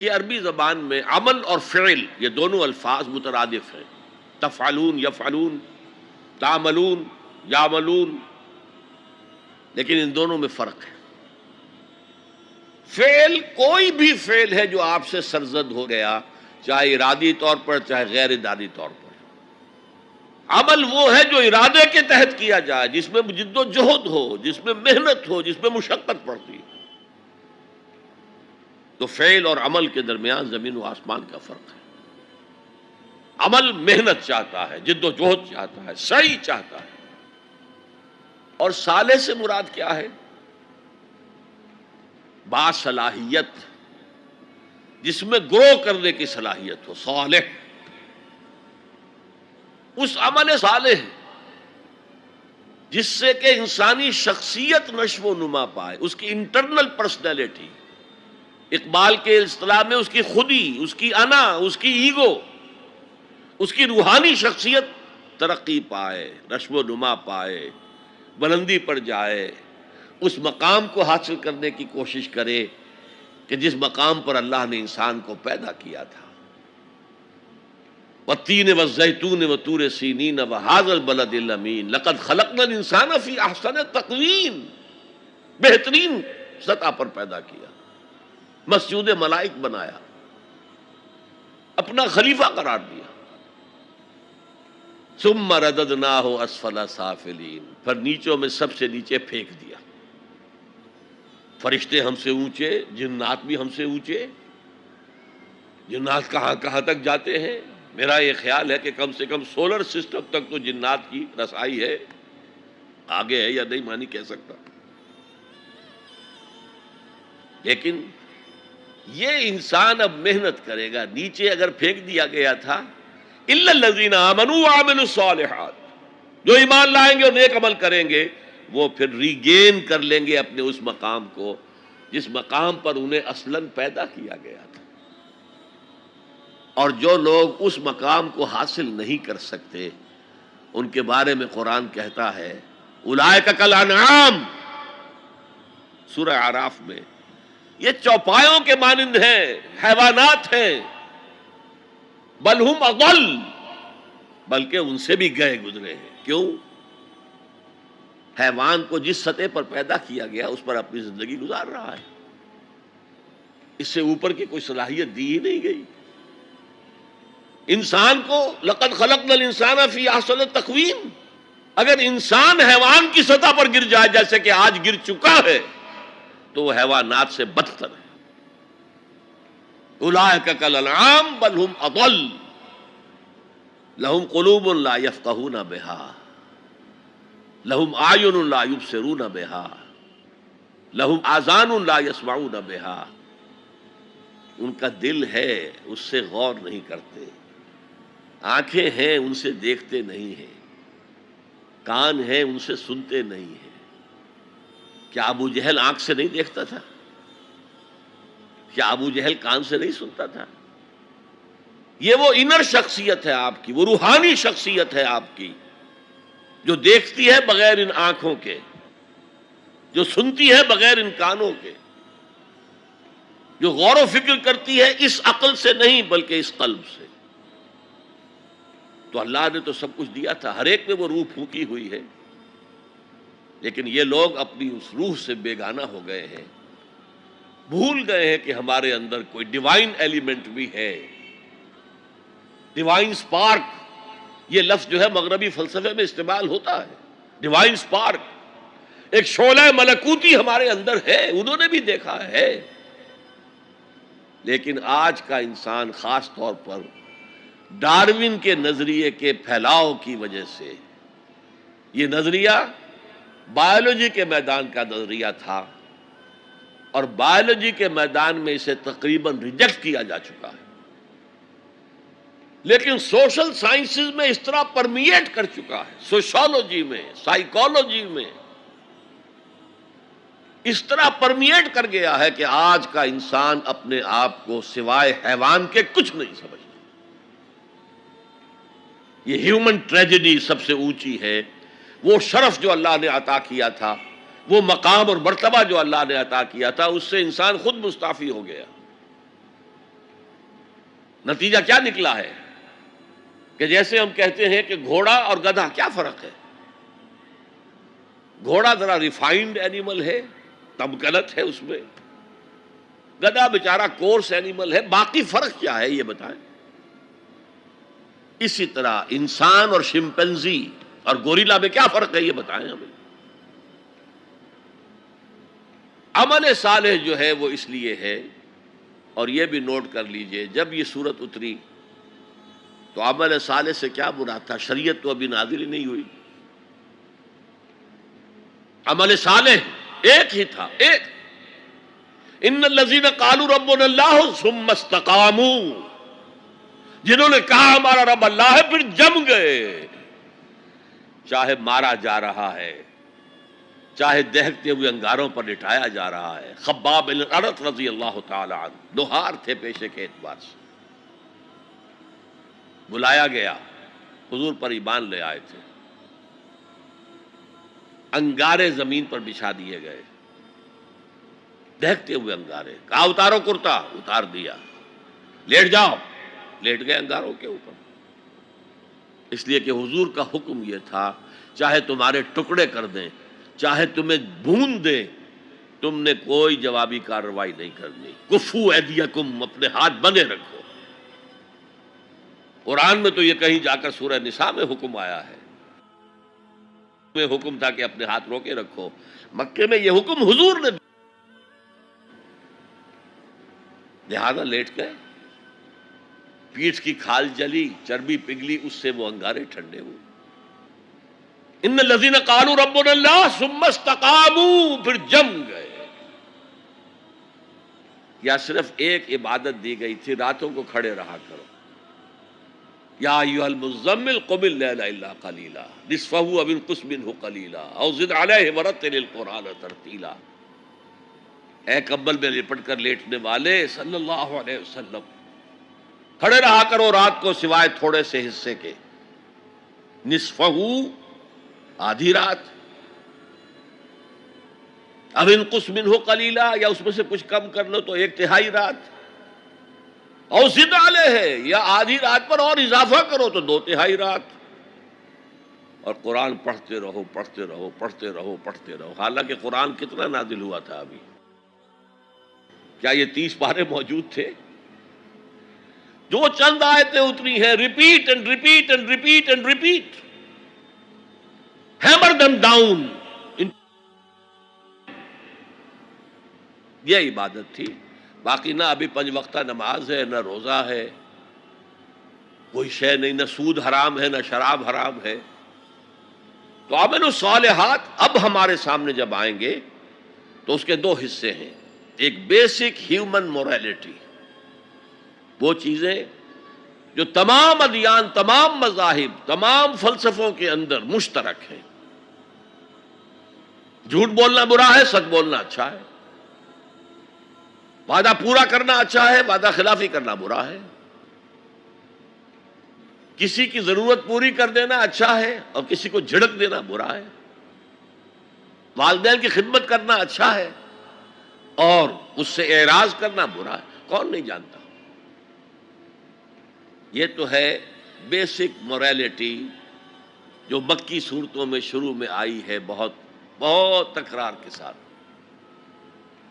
یہ عربی زبان میں عمل اور فعل یہ دونوں الفاظ مترادف ہیں. تفعلون یفعلون، تعملون یعملون، لیکن ان دونوں میں فرق ہے. فعل کوئی بھی فعل ہے جو آپ سے سرزد ہو گیا، چاہے ارادی طور پر چاہے غیر ارادی طور پر. عمل وہ ہے جو ارادے کے تحت کیا جائے، جس میں جد و جہد ہو، جس میں محنت ہو، جس میں مشقت پڑتی ہے. تو فعل اور عمل کے درمیان زمین و آسمان کا فرق ہے. عمل محنت چاہتا ہے، جد و جہد چاہتا ہے، سعی چاہتا ہے. اور صالح سے مراد کیا ہے؟ باصلاحیت، جس میں گرو کرنے کی صلاحیت ہو. صالح اس عمل صالح جس سے کہ انسانی شخصیت نشو و نما پائے، اس کی انٹرنل پرسنالٹی، اقبال کے اصطلاح میں اس کی خودی، اس کی انا، اس کی ایگو، اس کی روحانی شخصیت ترقی پائے، نشو و نما پائے، بلندی پر جائے، اس مقام کو حاصل کرنے کی کوشش کرے کہ جس مقام پر اللہ نے انسان کو پیدا کیا تھا. والتین والزیتون وطور سینین وہذا البلد الامین لقد خلقنا الانسان فی احسن تقویم، بہترین سطح پر پیدا کیا، مسجود ملائک بنایا، اپنا خلیفہ قرار دیا. ثم رددناہ اسفل سافلین، پھر نیچوں میں سب سے نیچے پھینک دیا. فرشتے ہم سے اونچے، جنات بھی ہم سے اونچے. جنات کہاں کہاں تک جاتے ہیں؟ میرا یہ خیال ہے کہ کم سے کم سولر سسٹم تک تو جنات کی رسائی ہے. آگے ہے یا نہیں مانی کہہ سکتا. لیکن یہ انسان اب محنت کرے گا. نیچے اگر پھینک دیا گیا تھا الا الذین آمنوا وعملوا الصالحات، جو ایمان لائیں گے اور نیک عمل کریں گے وہ پھر ریگین کر لیں گے اپنے اس مقام کو جس مقام پر انہیں اصلاً پیدا کیا گیا تھا. اور جو لوگ اس مقام کو حاصل نہیں کر سکتے ان کے بارے میں قرآن کہتا ہے اولئک کالانعام، سورہ اعراف میں، یہ چوپایوں کے مانند ہیں، حیوانات ہیں. بل ہم اضل، بلکہ ان سے بھی گئے گزرے ہیں. کیوں؟ حیوان کو جس سطح پر پیدا کیا گیا اس پر اپنی زندگی گزار رہا ہے. اس سے اوپر کی کوئی صلاحیت دی ہی نہیں گئی. انسان کو لقد خلقنا الانسان فی احسن تقویم، اگر انسان حیوان کی سطح پر گر جائے جیسے کہ آج گر چکا ہے تو وہ حیوانات سے بدتر ہے. اولئک کالانعام بل ہم اضل لہم قلوب لا یفقہون بہا لہم اعین لا یبصرون بہا لہم آذان لا یسمعون بہا. ان کا دل ہے اس سے غور نہیں کرتے، آنکھیں ہیں ان سے دیکھتے نہیں ہیں، کان ہیں ان سے سنتے نہیں ہیں. کیا ابو جہل آنکھ سے نہیں دیکھتا تھا؟ کیا ابو جہل کان سے نہیں سنتا تھا؟ یہ وہ انر شخصیت ہے آپ کی، وہ روحانی شخصیت ہے آپ کی، جو دیکھتی ہے بغیر ان آنکھوں کے، جو سنتی ہے بغیر ان کانوں کے، جو غور و فکر کرتی ہے اس عقل سے نہیں بلکہ اس قلب سے. تو اللہ نے تو سب کچھ دیا تھا، ہر ایک میں وہ روح پھونکی ہوئی ہے، لیکن یہ لوگ اپنی اس روح سے بیگانہ ہو گئے ہیں، بھول گئے ہیں کہ ہمارے اندر کوئی ڈیوائن ایلیمنٹ بھی ہے. ڈیوائن سپارک، یہ لفظ جو ہے مغربی فلسفے میں استعمال ہوتا ہے. ڈیوائن سپارک، ایک شعلہ ملکوتی ہمارے اندر ہے، انہوں نے بھی دیکھا ہے. لیکن آج کا انسان خاص طور پر ڈارون کے نظریے کے پھیلاؤ کی وجہ سے، یہ نظریہ بایولوجی کے میدان کا نظریہ تھا اور بایولوجی کے میدان میں اسے تقریباً ریجیکٹ کیا جا چکا ہے، لیکن سوشل سائنسز میں اس طرح پرمیٹ کر چکا ہے، سوشالوجی میں، سائیکالوجی میں اس طرح پرمیٹ کر گیا ہے کہ آج کا انسان اپنے آپ کو سوائے حیوان کے کچھ نہیں سمجھتا. یہ ہیومن ٹریجڈی سب سے اونچی ہے. وہ شرف جو اللہ نے عطا کیا تھا، وہ مقام اور مرتبہ جو اللہ نے عطا کیا تھا، اس سے انسان خود مستعفی ہو گیا. نتیجہ کیا نکلا ہے کہ جیسے ہم کہتے ہیں کہ گھوڑا اور گدھا، کیا فرق ہے؟ گھوڑا ذرا ریفائنڈ اینیمل ہے، تمکنت ہے اس میں، گدھا بیچارہ کورس اینیمل ہے، باقی فرق کیا ہے یہ بتائیں؟ اسی طرح انسان اور شمپینزی اور گوریلا میں کیا فرق ہے یہ بتائیں ہمیں؟ عمل صالح جو ہے وہ اس لیے ہے، اور یہ بھی نوٹ کر لیجئے، جب یہ صورت اتری تو عمل صالح سے کیا مراد تھا؟ شریعت تو ابھی نازل ہی نہیں ہوئی، عمل صالح ایک ہی تھا، ایک، ان الذین قالوا ربنا اللہ ثم استقاموا، جنہوں نے کہا ہمارا رب اللہ ہے پھر جم گئے، چاہے مارا جا رہا ہے، چاہے دہکتے ہوئے انگاروں پر لٹایا جا رہا ہے۔ خباب بن الارت رضی اللہ تعالی عنہ لوہار تھے پیشے کے اعتبار سے، بلایا گیا، حضور پر ایمان لے آئے تھے، انگارے زمین پر بچھا دیے گئے، دہکتے ہوئے انگارے، کہا اتارو کرتا، اتار دیا، لیٹ جاؤ، لیٹ گئے انگاروں کے اوپر، اس لیے کہ حضور کا حکم یہ تھا چاہے تمہارے ٹکڑے کر دیں، چاہے تمہیں بھون دیں، تم نے کوئی جوابی کارروائی نہیں کرنی، کفو ایدیکم، اپنے ہاتھ بندے رکھو۔ قرآن میں تو یہ کہیں جا کر سورہ نساء میں حکم آیا ہے، میں حکم تھا کہ اپنے ہاتھ روکے رکھو، مکے میں یہ حکم حضور نے، لہذا لیٹ گئے، پیٹھ کی کھال جلی، چربی پگھلی، اس سے وہ انگارے ٹھنڈے ہوئے۔ ان الذین قالوا ربنا اللہ ثم استقاموا، پھر جم گئے۔ یا صرف ایک عبادت دی گئی تھی، راتوں کو کھڑے رہا کرو، یا ایھا المزمل قم اللیل الا قلیلا نصفہ او انقص منہ قلیلا او زد علیہ ورتل القرآن ترتیلا۔ اے کمبل میں لپٹ کر لیٹنے والے صلی اللہ علیہ وسلم، کھڑے رہا کرو رات کو سوائے تھوڑے سے حصے کے، نصفہ، آدھی رات، اب انقص منہ قلیلا، یا اس میں سے کچھ کم کر لو تو ایک تہائی رات، او زد علیہ، یا آدھی رات پر اور اضافہ کرو تو دو تہائی رات، اور قرآن پڑھتے رہو پڑھتے رہو پڑھتے رہو پڑھتے رہو۔ حالانکہ قرآن کتنا نازل ہوا تھا ابھی؟ کیا یہ 30 پارے موجود تھے؟ جو چند آیتیں اتری ہیں، repeat and repeat and repeat and repeat, hammer them down, یہ عبادت تھی۔ باقی نہ ابھی 5 وقتہ نماز ہے، نہ روزہ ہے، کوئی شے نہیں، نہ سود حرام ہے، نہ شراب حرام ہے۔ تو عمل الصالحات اب ہمارے سامنے جب آئیں گے تو اس کے 2 حصے ہیں، ایک بیسک ہیومن موریلٹی، وہ چیزیں جو تمام ادیان، تمام مذاہب، تمام فلسفوں کے اندر مشترک ہیں۔ جھوٹ بولنا برا ہے، سچ بولنا اچھا ہے، وعدہ پورا کرنا اچھا ہے، وعدہ خلافی کرنا برا ہے، کسی کی ضرورت پوری کر دینا اچھا ہے اور کسی کو جھڑک دینا برا ہے، والدین کی خدمت کرنا اچھا ہے اور اس سے اعراض کرنا برا ہے، کون نہیں جانتا؟ یہ تو ہے بیسک موریلٹی جو مکی صورتوں میں شروع میں آئی ہے، بہت بہت تکرار کے ساتھ۔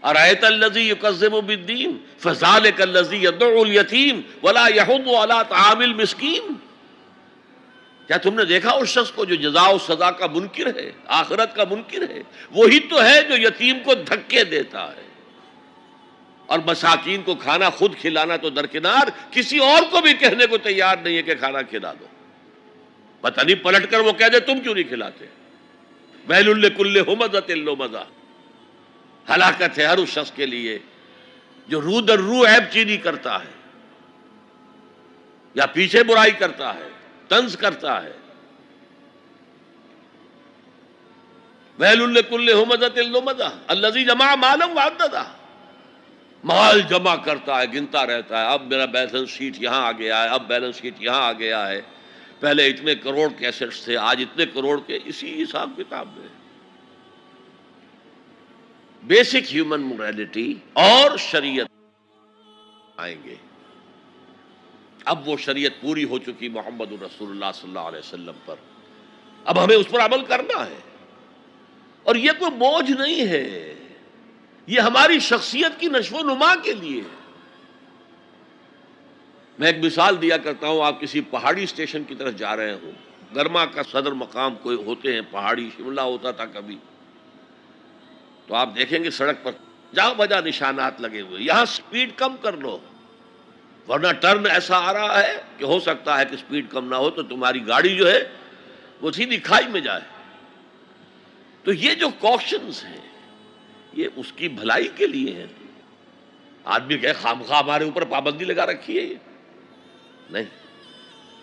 ارأیت الذی یکذب بالدین فذلک الذی یدع الیتیم ولا یحض علی طعام المسکین۔ کیا تم نے دیکھا اس شخص کو جو جزا و سزا کا منکر ہے، آخرت کا منکر ہے؟ وہی تو ہے جو یتیم کو دھکے دیتا ہے اور مساکین کو کھانا خود کھلانا تو درکنار، کسی اور کو بھی کہنے کو تیار نہیں ہے کہ کھانا کھلا دو۔ پتہ نہیں پلٹ کر وہ کہہ دے تم کیوں نہیں کھلاتے۔ ویل لکل ہمزۃ لمزہ، ہلاکت ہے ہر اس شخص کے لیے جو رو در رو عیب چینی کرتا ہے یا پیچھے برائی کرتا ہے، طنز کرتا ہے۔ ویل لکل ہمزۃ لمزہ الذی جمع مالا وعددہ، مال جمع کرتا ہے، گنتا رہتا ہے، اب میرا بیلنس شیٹ یہاں آ گیا ہے، اب بیلنس شیٹ یہاں آ گیا ہے، پہلے اتنے کروڑ کے ایسٹس تھے، آج اتنے کروڑ کے، اسی حساب کتاب میں۔ بیسک ہیومن موریلٹی اور شریعت آئیں گے۔ اب وہ شریعت پوری ہو چکی محمد رسول اللہ صلی اللہ علیہ وسلم پر، اب ہمیں اس پر عمل کرنا ہے، اور یہ کوئی بوجھ نہیں ہے، یہ ہماری شخصیت کی نشو و نما کے لیے ہے۔ میں ایک مثال دیا کرتا ہوں، آپ کسی پہاڑی اسٹیشن کی طرف جا رہے ہوں، گرما کا صدر مقام کوئی ہوتے ہیں پہاڑی، شملہ ہوتا تھا کبھی، تو آپ دیکھیں گے سڑک پر جہاں بجا نشانات لگے ہوئے، یہاں سپیڈ کم کر لو، ورنہ ٹرن ایسا آ رہا ہے کہ ہو سکتا ہے کہ سپیڈ کم نہ ہو تو تمہاری گاڑی جو ہے وہ سیدھی کھائی میں جائے۔ تو یہ جو کوشنز ہیں یہ اس کی بھلائی کے لیے ہیں۔ آدمی کہ خامخواہ ہمارے اوپر پابندی لگا رکھی ہے، یہ نہیں،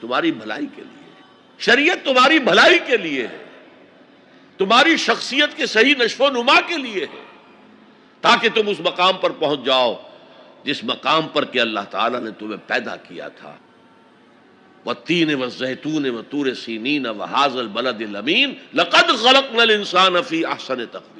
تمہاری بھلائی کے لیے شریعت، تمہاری بھلائی کے لیے ہے، تمہاری شخصیت کے صحیح نشو و نما کے لیے ہے، تاکہ تم اس مقام پر پہنچ جاؤ جس مقام پر کہ اللہ تعالیٰ نے تمہیں پیدا کیا تھا۔ والتین والزیتون وطور سینین وہذا البلد الامین لقد خلقنا الانسان فی احسن تقویم۔